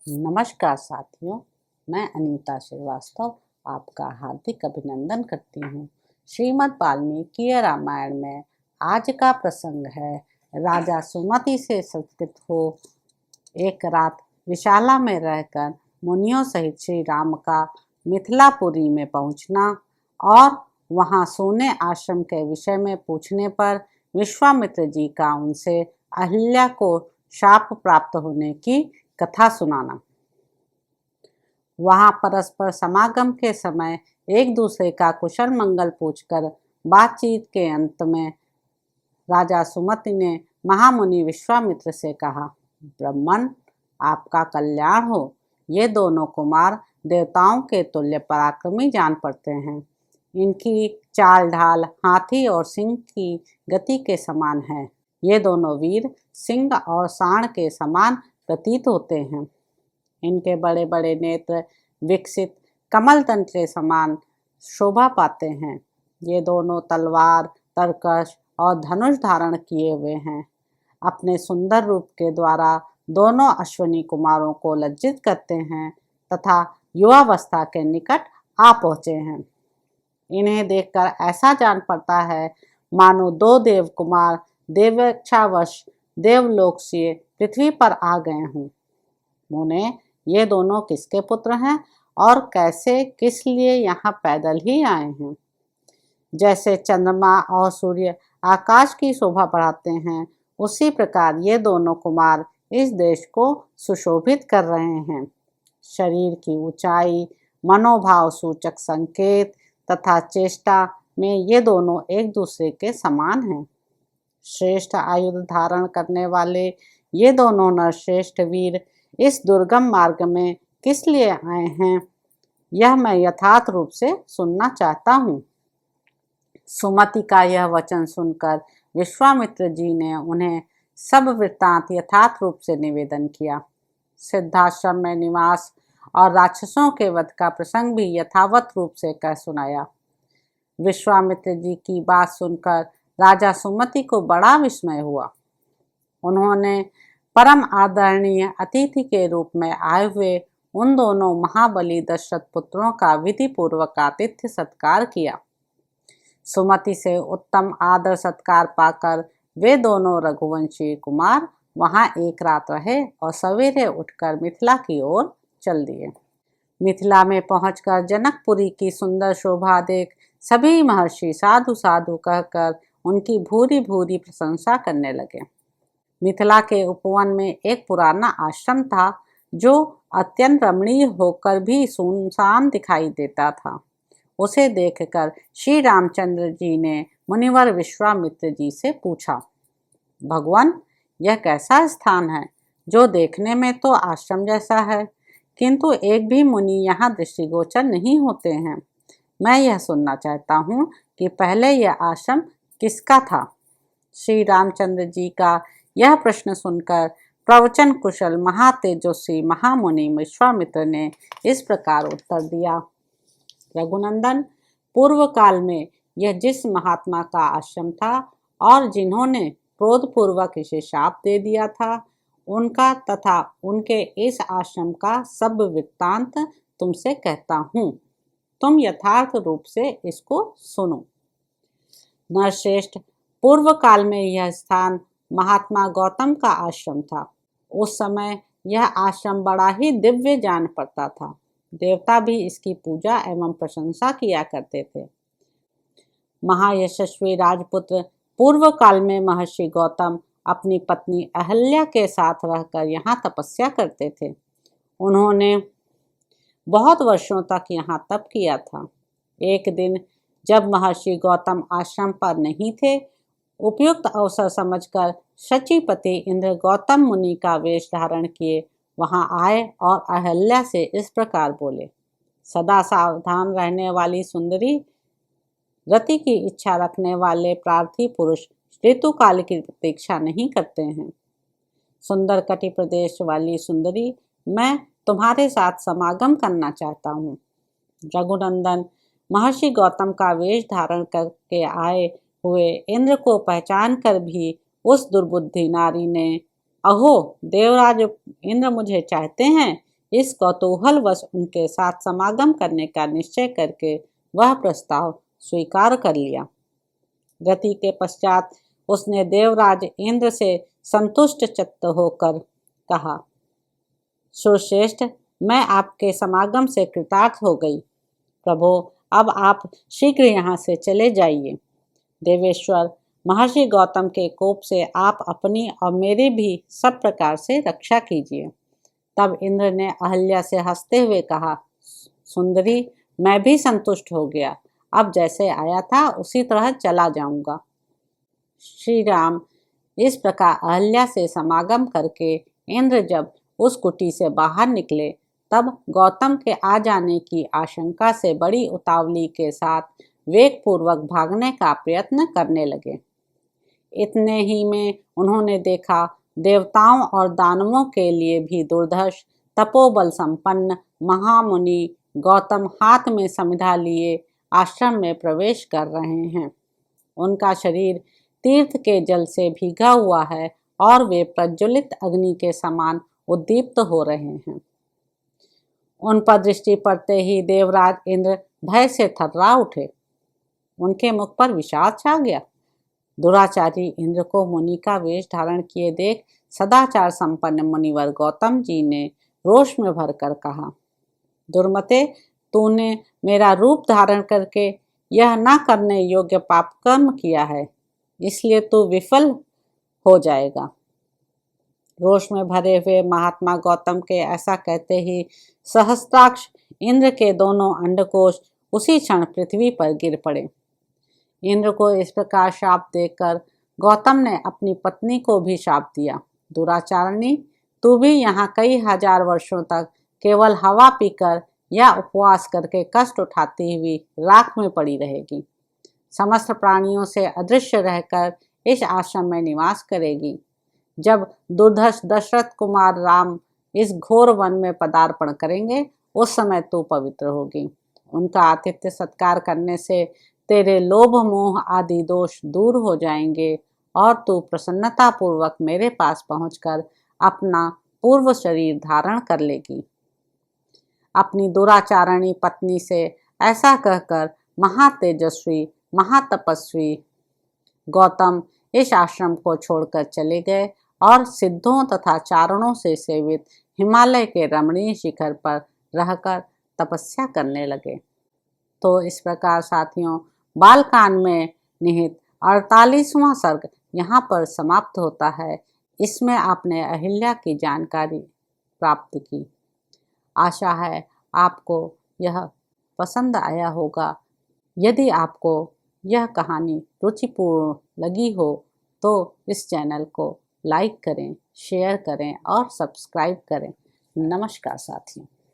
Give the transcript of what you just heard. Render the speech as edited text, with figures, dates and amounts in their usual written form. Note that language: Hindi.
नमस्कार साथियों, मैं अनीता श्रीवास्तव आपका हार्दिक अभिनंदन करती हूँ। श्रीमद् वाल्मीकि रामायण में आज का प्रसंग है राजा सुमति से संस्कृत हो एक रात विशाला में रहकर मुनियों सहित श्री राम का मिथिलापुरी में पहुँचना और वहाँ सोने आश्रम के विषय में पूछने पर विश्वामित्र जी का उनसे अहिल्या को शाप प्राप्त होने की कथा सुनाना। वहां परस्पर समागम के समय एक दूसरे का कुशल मंगल पूछकर बातचीत के अंत में राजा सुमति ने महामुनि विश्वामित्र से कहा, ब्राह्मण, आपका कल्याण हो। ये दोनों कुमार देवताओं के तुल्य पराक्रमी जान पड़ते हैं। इनकी चाल ढाल हाथी और सिंह की गति के समान है। ये दोनों वीर सिंह और सांड के समान प्रतीत होते हैं। इनके बड़े बड़े नेत्र विकसित कमल तन के समान शोभा पाते हैं। ये दोनों तलवार, तरकश और धनुष धारण किए हुए हैं। अपने सुंदर रूप के द्वारा दोनों अश्विनी कुमारों को लज्जित करते हैं तथा युवावस्था के निकट आ पहुँचे हैं। इन्हें देखकर ऐसा जान पड़ता है मानो दो देव कुमार देवेच्छावश देवलोक से पृथ्वी पर आ गए हों। मुने, ये दोनों किसके पुत्र हैं और कैसे किस लिए यहाँ पैदल ही आए हैं? जैसे चंद्रमा और सूर्य आकाश की शोभा बढ़ाते हैं, उसी प्रकार ये दोनों कुमार इस देश को सुशोभित कर रहे हैं। शरीर की ऊंचाई, मनोभाव सूचक संकेत तथा चेष्टा में ये दोनों एक दूसरे के समान हैं। श्रेष्ठ आयुध धारण करने वाले ये दोनों नरश्रेष्ठ वीर इस दुर्गम मार्ग में किस लिए आए हैं, यह मैं यथार्थ रूप से सुनना चाहता हूँ। सुमति का यह वचन सुनकर विश्वामित्र जी ने उन्हें सब वृत्तांत यथार्थ रूप से निवेदन किया। सिद्धाश्रम में निवास और राक्षसों के वध का प्रसंग भी यथावत रूप से कह सुनाया। विश्वामित्र जी की बात सुनकर राजा सुमति को बड़ा विस्मय हुआ। उन्होंने परम आदरणीय अतिथि के रूप में आए हुए उन दोनों महाबली दशरथ पुत्रों का विधि पूर्वक आतिथ्य सत्कार किया। सुमति से उत्तम आदर सत्कार पाकर वे दोनों रघुवंशी कुमार वहां एक रात रहे और सवेरे उठकर मिथिला की ओर चल दिए। मिथिला में पहुंचकर जनकपुरी की सुंदर शोभा देख सभी महर्षि साधु साधु कहकर उनकी भूरी भूरी प्रशंसा करने लगे। मिथिला के उपवन में एक पुराना आश्रम था जो अत्यंत रमणीय होकर भी सुनसान दिखाई देता था। उसे देखकर श्री रामचंद्र जी ने मुनिवर विश्वामित्र जी से पूछा, भगवान, यह कैसा स्थान है जो देखने में तो आश्रम जैसा है, किंतु एक भी मुनि यहाँ दृष्टिगोचर नहीं होते हैं। मैं यह सुनना चाहता हूँ कि पहले यह आश्रम किसका था। श्री रामचंद्र जी का यह प्रश्न सुनकर प्रवचन कुशल महातेजस्वी महामुनि विश्वामित्र ने इस प्रकार उत्तर दिया, रघुनंदन, पूर्व काल में यह जिस महात्मा का आश्रम था और जिन्होंने क्रोधपूर्वक इसे शाप दे दिया था, उनका तथा उनके इस आश्रम का सब वृत्तांत तुमसे कहता हूँ। तुम यथार्थ रूप से इसको सुनो। नरश्रेष्ठ, पूर्व काल में यह स्थान महात्मा गौतम का आश्रम था। उस समय यह आश्रम बड़ा ही दिव्य जान पड़ता था। देवता भी इसकी पूजा एवं प्रशंसा किया करते थे। महायशस्वी राजपुत्र पूर्व काल में महर्षि गौतम अपनी पत्नी अहल्या के साथ रहकर यहाँ तपस्या करते थे। उन्होंने बहुत वर्षों तक यहाँ तप किया था। एक दिन जब महर्षि गौतम आश्रम पर नहीं थे, उपयुक्त अवसर समझकर शचीपति इंद्र गौतम मुनि का वेश धारण किए वहां आए और अहल्या से इस प्रकार बोले, सदा सावधान रहने वाली सुंदरी, रति की इच्छा रखने वाले प्रार्थी पुरुष ऋतुकाल की प्रतीक्षा नहीं करते हैं। सुंदर कटि प्रदेश वाली सुंदरी, मैं तुम्हारे साथ समागम करना चाहता हूँ। रघुनंदन, महर्षि गौतम का वेश धारण करके आए हुए इंद्र को पहचान कर भी उस दुर्बुद्धि नारी ने, अहो देवराज इंद्र मुझे चाहते हैं इस कौतूहलवश उनके साथ समागम करने का निश्चय करके वह प्रस्ताव स्वीकार कर लिया। गति के पश्चात उसने देवराज इंद्र से संतुष्ट चित्त होकर कहा, सुश्रेष्ठ, मैं आपके समागम से कृतार्थ हो गई। प्रभो, अब आप शीघ्र यहाँ से चले जाइए। देवेश्वर, महर्षि गौतम के कोप से आप अपनी और मेरी भी सब प्रकार से रक्षा कीजिए। तब इंद्र ने अहल्या से हंसते हुए कहा, सुंदरी, मैं भी संतुष्ट हो गया। अब जैसे आया था उसी तरह चला जाऊंगा। श्री राम इस प्रकार अहल्या से समागम करके इंद्र जब उस कुटी से बाहर निकले, तब गौतम के आ जाने की आशंका से बड़ी उतावली के साथ वेगपूर्वक भागने का प्रयत्न करने लगे। इतने ही में उन्होंने देखा, देवताओं और दानवों के लिए भी दुर्धर्ष तपोबल संपन्न महामुनि गौतम हाथ में समिधा लिए आश्रम में प्रवेश कर रहे हैं। उनका शरीर तीर्थ के जल से भीगा हुआ है और वे प्रज्वलित अग्नि के समान उद्दीप्त हो रहे हैं। उन पर दृष्टि पड़ते ही देवराज इंद्र भय से थर्रा उठे। उनके मुख पर विषाद छा गया। दुराचारी इंद्र को मुनि का वेश धारण किए देख सदाचार संपन्न मुनिवर गौतम जी ने रोष में भरकर कहा, दुर्मते, तूने मेरा रूप धारण करके यह न करने योग्य पाप कर्म किया है, इसलिए तू विफल हो जाएगा। रोष में भरे हुए महात्मा गौतम के ऐसा कहते ही सहस्त्राक्ष इंद्र के दोनों अंडकोश उसी क्षण पृथ्वी पर गिर पड़े। इंद्र को इस प्रकार शाप देकर गौतम ने अपनी पत्नी को भी शाप दिया, दुराचारणी, तू भी यहाँ कई हजार वर्षों तक केवल हवा पीकर या उपवास करके कष्ट उठाती हुई राख में पड़ी रहेगी। समस्त प्राणियों से अदृश्य रहकर इस आश्रम में निवास करेगी। जब दुर्धर्ष दशरथ कुमार राम इस घोर वन में पदार्पण करेंगे, उस समय तू पवित्र होगी। उनका आतिथ्य सत्कार करने से तेरे लोभ मोह आदि दोष दूर हो जाएंगे और तू प्रसन्नता पूर्वक मेरे पास पहुंचकर अपना पूर्व शरीर धारण कर लेगी। अपनी दुराचारणी पत्नी से ऐसा कहकर महातेजस्वी महातपस्वी गौतम इस आश्रम को छोड़कर चले गए और सिद्धों तथा चारणों से सेवित हिमालय के रमणीय शिखर पर रहकर तपस्या करने लगे। तो इस प्रकार साथियों, बालकांड में निहित 48वां सर्ग यहाँ पर समाप्त होता है। इसमें आपने अहिल्या की जानकारी प्राप्त की। आशा है आपको यह पसंद आया होगा। यदि आपको यह कहानी रुचिपूर्ण लगी हो तो इस चैनल को लाइक करें, शेयर करें और सब्सक्राइब करें। नमस्कार साथियों।